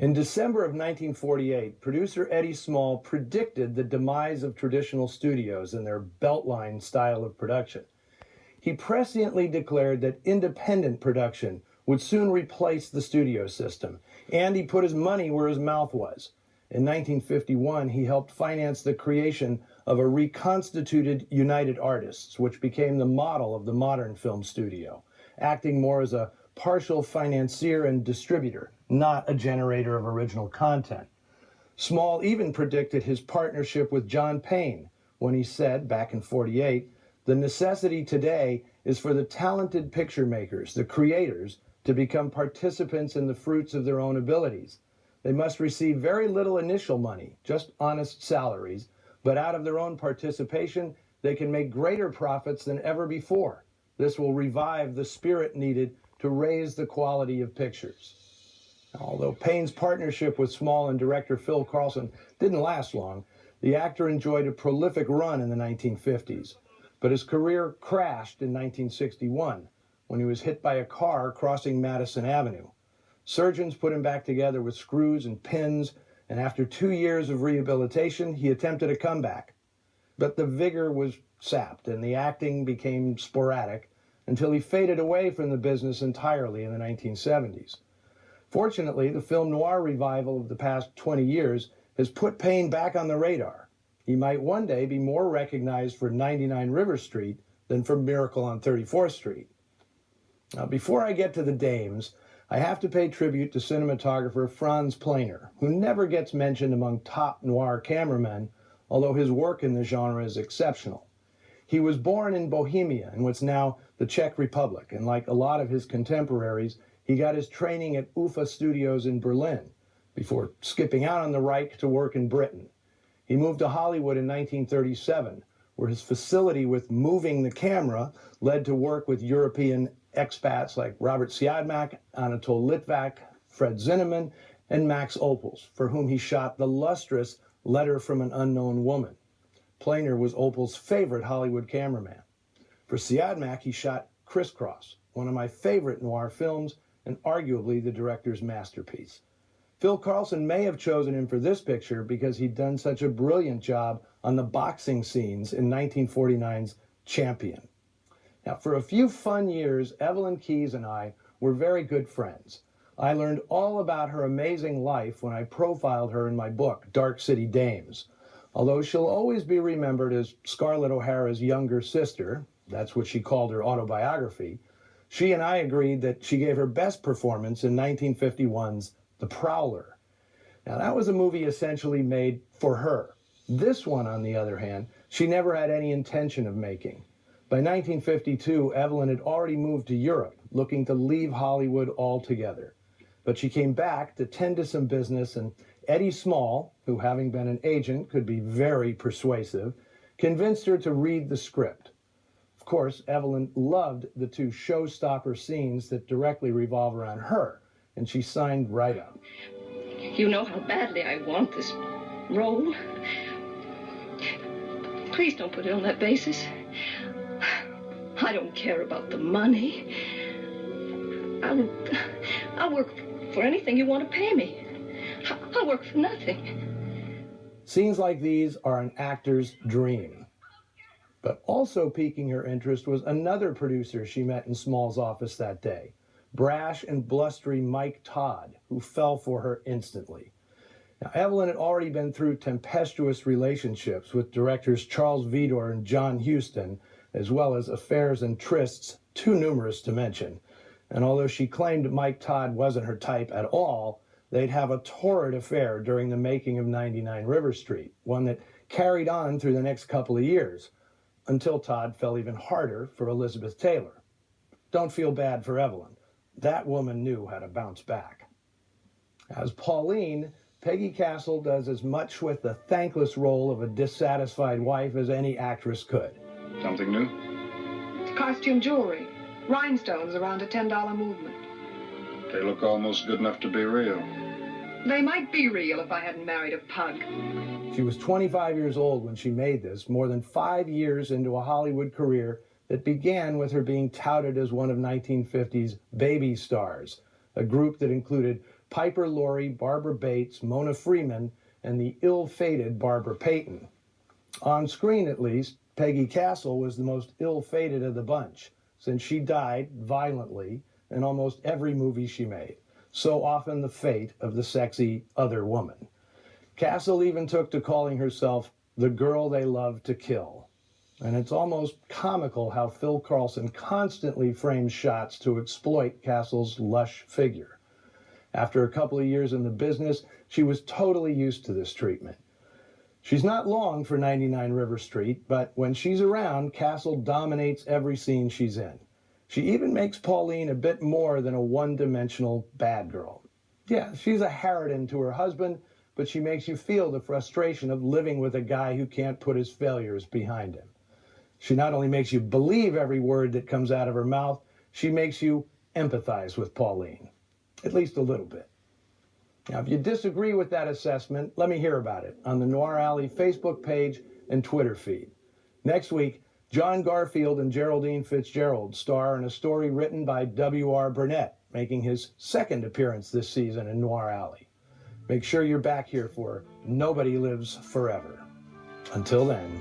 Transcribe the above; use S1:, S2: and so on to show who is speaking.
S1: In December of 1948, producer Eddie Small predicted the demise of traditional studios and their beltline style of production. He presciently declared that independent production would soon replace the studio system, and he put his money where his mouth was. In 1951, he helped finance the creation of a reconstituted United Artists, which became the model of the modern film studio, acting more as a partial financier and distributor, not a generator of original content. Small even predicted his partnership with John Payne when he said, back in '48, the necessity today is for the talented picture makers, the creators, to become participants in the fruits of their own abilities. They must receive very little initial money, just honest salaries, but out of their own participation, they can make greater profits than ever before. This will revive the spirit needed to raise the quality of pictures. Although Payne's partnership with Small and director Phil Carlson didn't last long, the actor enjoyed a prolific run in the 1950s. But his career crashed in 1961 when he was hit by a car crossing Madison Avenue. Surgeons put him back together with screws and pins, and after 2 years of rehabilitation, he attempted a comeback. But the vigor was sapped, and the acting became sporadic until he faded away from the business entirely in the 1970s. Fortunately, the film noir revival of the past 20 years has put Payne back on the radar. He might one day be more recognized for 99 River Street than for Miracle on 34th Street. Now, before I get to the dames, I have to pay tribute to cinematographer Franz Planer, who never gets mentioned among top noir cameramen, although his work in the genre is exceptional. He was born in Bohemia, in what's now the Czech Republic, and like a lot of his contemporaries, he got his training at UFA Studios in Berlin, before skipping out on the Reich to work in Britain. He moved to Hollywood in 1937, where his facility with moving the camera led to work with European expats like Robert Siodmak, Anatol Litvak, Fred Zinnemann, and Max Opels, for whom he shot the lustrous Letter from an Unknown Woman. Planer was Opel's favorite Hollywood cameraman. For Siodmak, he shot Crisscross, one of my favorite noir films and arguably the director's masterpiece. Phil Carlson may have chosen him for this picture because he'd done such a brilliant job on the boxing scenes in 1949's Champion. Now, for a few fun years, Evelyn Keyes and I were very good friends. I learned all about her amazing life when I profiled her in my book, Dark City Dames. Although she'll always be remembered as Scarlett O'Hara's younger sister, that's what she called her autobiography, she and I agreed that she gave her best performance in 1951's The Prowler. Now, that was a movie essentially made for her. This one, on the other hand, she never had any intention of making. By 1952, Evelyn had already moved to Europe, looking to leave Hollywood altogether. But she came back to tend to some business, and Eddie Small, who having been an agent could be very persuasive, convinced her to read the script. Of course, Evelyn loved the two showstopper scenes that directly revolve around her, and she signed right up.
S2: You know how badly I want this role. Please don't put it on that basis. I don't care about the money. I'll work for anything you want to pay me. I'll work for nothing.
S1: Scenes like these are an actor's dream. But also piquing her interest was another producer she met in Small's office that day, brash and blustery Mike Todd, who fell for her instantly. Now, Evelyn had already been through tempestuous relationships with directors Charles Vidor and John Huston, as well as affairs and trysts too numerous to mention. And although she claimed Mike Todd wasn't her type at all, they'd have a torrid affair during the making of 99 River Street, one that carried on through the next couple of years, until Todd fell even harder for Elizabeth Taylor. Don't feel bad for Evelyn. That woman knew how to bounce back. As Pauline, Peggy Castle does as much with the thankless role of a dissatisfied wife as any actress could.
S3: Something new?
S4: Costume jewelry. Rhinestones around a $10 movement.
S3: They look almost good enough to be real.
S4: They might be real if I hadn't married a pug.
S1: She was 25 years old when she made this, more than 5 years into a Hollywood career that began with her being touted as one of 1950's baby stars, a group that included Piper Laurie, Barbara Bates, Mona Freeman, and the ill-fated Barbara Payton. On screen, at least, Peggy Castle was the most ill-fated of the bunch, since she died violently in almost every movie she made, so often the fate of the sexy other woman. Castle even took to calling herself the girl they love to kill. And it's almost comical how Phil Carlson constantly frames shots to exploit Castle's lush figure. After a couple of years in the business, she was totally used to this treatment. She's not long for 99 River Street, but when she's around, Castle dominates every scene she's in. She even makes Pauline a bit more than a one-dimensional bad girl. Yeah, she's a harridan to her husband, but she makes you feel the frustration of living with a guy who can't put his failures behind him. She not only makes you believe every word that comes out of her mouth, she makes you empathize with Pauline, at least a little bit. Now, if you disagree with that assessment, let me hear about it on the Noir Alley Facebook page and Twitter feed. Next week, John Garfield and Geraldine Fitzgerald star in a story written by W.R. Burnett, making his second appearance this season in Noir Alley. Make sure you're back here for Nobody Lives Forever. Until then,